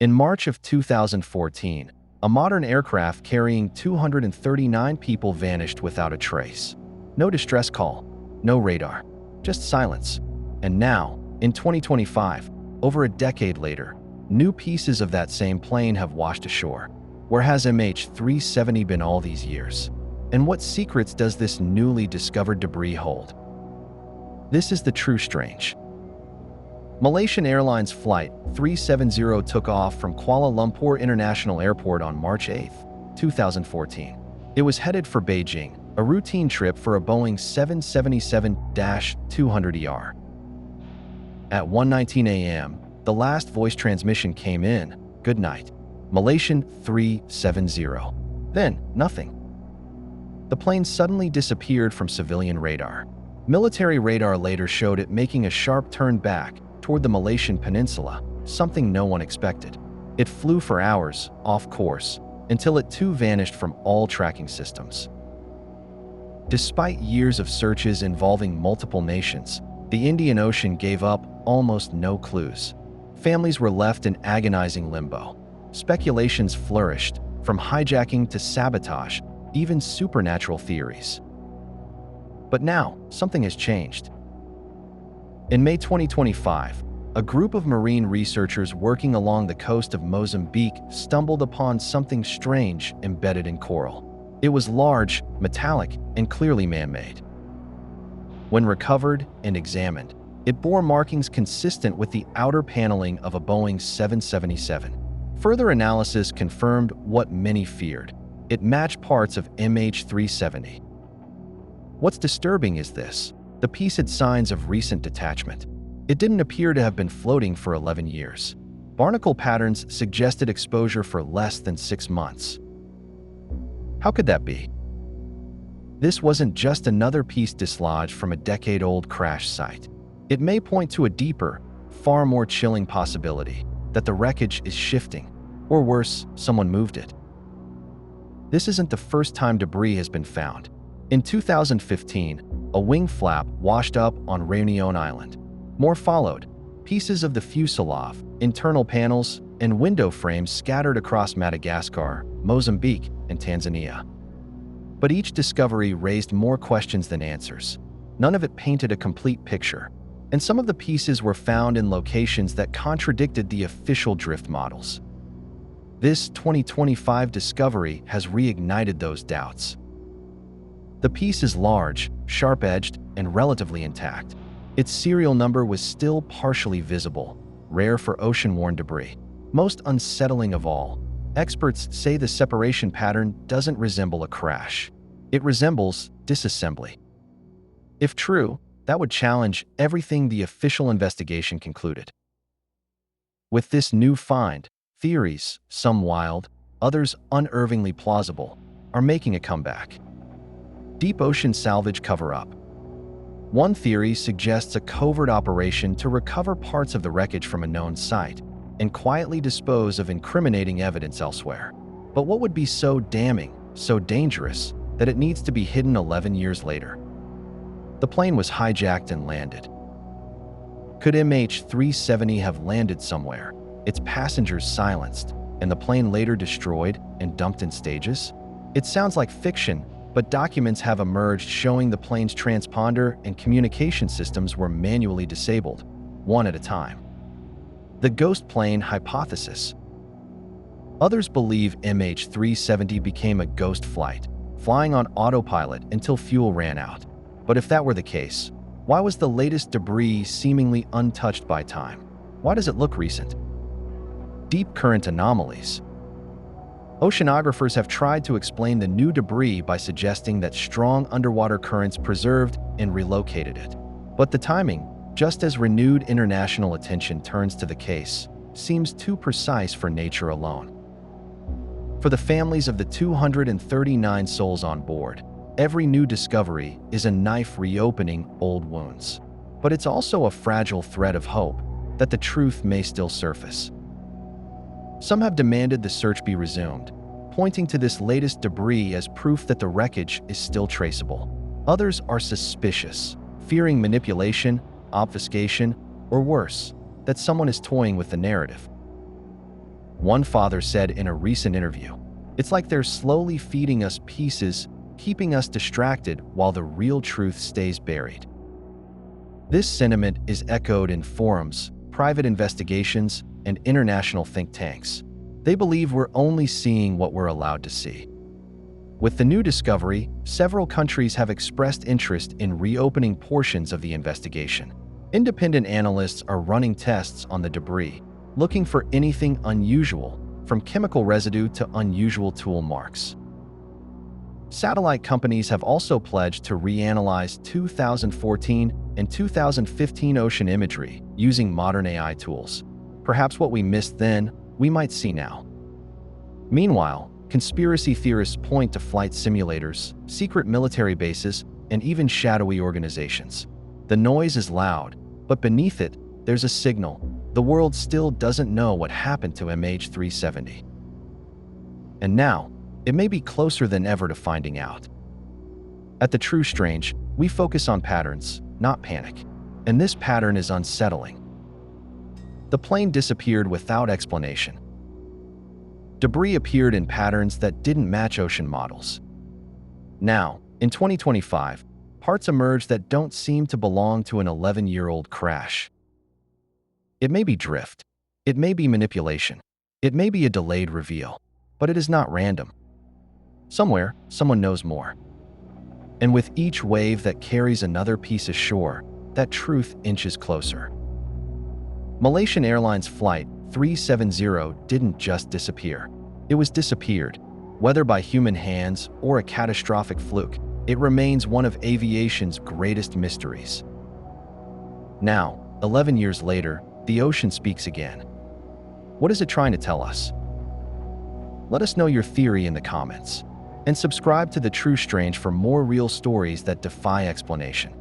In March of 2014, a modern aircraft carrying 239 people vanished without a trace. No distress call, no radar, just silence. And now, in 2025, over a decade later, new pieces of that same plane have washed ashore. Where has MH370 been all these years? And what secrets does this newly discovered debris hold? This is the true strange. Malaysian Airlines Flight 370 took off from Kuala Lumpur International Airport on March 8, 2014. It was headed for Beijing, a routine trip for a Boeing 777-200ER. At 1:19 a.m., the last voice transmission came in, "Good night, Malaysian 370. Then, nothing. The plane suddenly disappeared from civilian radar. Military radar later showed it making a sharp turn back toward the Malaysian peninsula, something no one expected. It flew for hours, off course, until it too vanished from all tracking systems. Despite years of searches involving multiple nations, the Indian Ocean gave up almost no clues. Families were left in agonizing limbo. Speculations flourished, from hijacking to sabotage, even supernatural theories. But now, something has changed. In May 2025, a group of marine researchers working along the coast of Mozambique stumbled upon something strange embedded in coral. It was large, metallic, and clearly man-made. When recovered and examined, it bore markings consistent with the outer paneling of a Boeing 777. Further analysis confirmed what many feared. It matched parts of MH370. What's disturbing is this. The piece had signs of recent detachment. It didn't appear to have been floating for 11 years. Barnacle patterns suggested exposure for less than 6 months. How could that be? This wasn't just another piece dislodged from a decade-old crash site. It may point to a deeper, far more chilling possibility that the wreckage is shifting, or worse, someone moved it. This isn't the first time debris has been found. In 2015, a wing flap washed up on Réunion Island. More followed, pieces of the fuselage, internal panels, and window frames scattered across Madagascar, Mozambique, and Tanzania. But each discovery raised more questions than answers. None of it painted a complete picture, and some of the pieces were found in locations that contradicted the official drift models. This 2025 discovery has reignited those doubts. The piece is large, sharp-edged, and relatively intact. Its serial number was still partially visible, rare for ocean-worn debris. Most unsettling of all, experts say the separation pattern doesn't resemble a crash. It resembles disassembly. If true, that would challenge everything the official investigation concluded. With this new find, theories, some wild, others unervingly plausible, are making a comeback. Deep ocean salvage cover-up. One theory suggests a covert operation to recover parts of the wreckage from a known site and quietly dispose of incriminating evidence elsewhere. But what would be so damning, so dangerous, that it needs to be hidden 11 years later? The plane was hijacked and landed. Could MH370 have landed somewhere, its passengers silenced, and the plane later destroyed and dumped in stages? It sounds like fiction, but documents have emerged showing the plane's transponder and communication systems were manually disabled, one at a time. The ghost plane hypothesis. Others believe MH370 became a ghost flight, flying on autopilot until fuel ran out. But if that were the case, why was the latest debris seemingly untouched by time? Why does it look recent? Deep current anomalies. Oceanographers have tried to explain the new debris by suggesting that strong underwater currents preserved and relocated it. But the timing, just as renewed international attention turns to the case, seems too precise for nature alone. For the families of the 239 souls on board, every new discovery is a knife reopening old wounds. But it's also a fragile thread of hope that the truth may still surface. Some have demanded the search be resumed, pointing to this latest debris as proof that the wreckage is still traceable. Others are suspicious, fearing manipulation, obfuscation, or worse, that someone is toying with the narrative. One father said in a recent interview, "It's like they're slowly feeding us pieces, keeping us distracted while the real truth stays buried." This sentiment is echoed in forums, private investigations, and international think tanks. They believe we're only seeing what we're allowed to see. With the new discovery, several countries have expressed interest in reopening portions of the investigation. Independent analysts are running tests on the debris, looking for anything unusual, from chemical residue to unusual tool marks. Satellite companies have also pledged to reanalyze 2014 and 2015 ocean imagery using modern AI tools. Perhaps what we missed then, we might see now. Meanwhile, conspiracy theorists point to flight simulators, secret military bases, and even shadowy organizations. The noise is loud, but beneath it, there's a signal. The world still doesn't know what happened to MH370. And now, it may be closer than ever to finding out. At The True Strange, we focus on patterns, not panic. And this pattern is unsettling. The plane disappeared without explanation. Debris appeared in patterns that didn't match ocean models. Now, in 2025, parts emerge that don't seem to belong to an 11-year-old crash. It may be drift. It may be manipulation. It may be a delayed reveal. But it is not random. Somewhere, someone knows more. And with each wave that carries another piece ashore, that truth inches closer. Malaysian Airlines Flight 370 didn't just disappear. It was disappeared. Whether by human hands or a catastrophic fluke, it remains one of aviation's greatest mysteries. Now, 11 years later, the ocean speaks again. What is it trying to tell us? Let us know your theory in the comments. And subscribe to The True Strange for more real stories that defy explanation.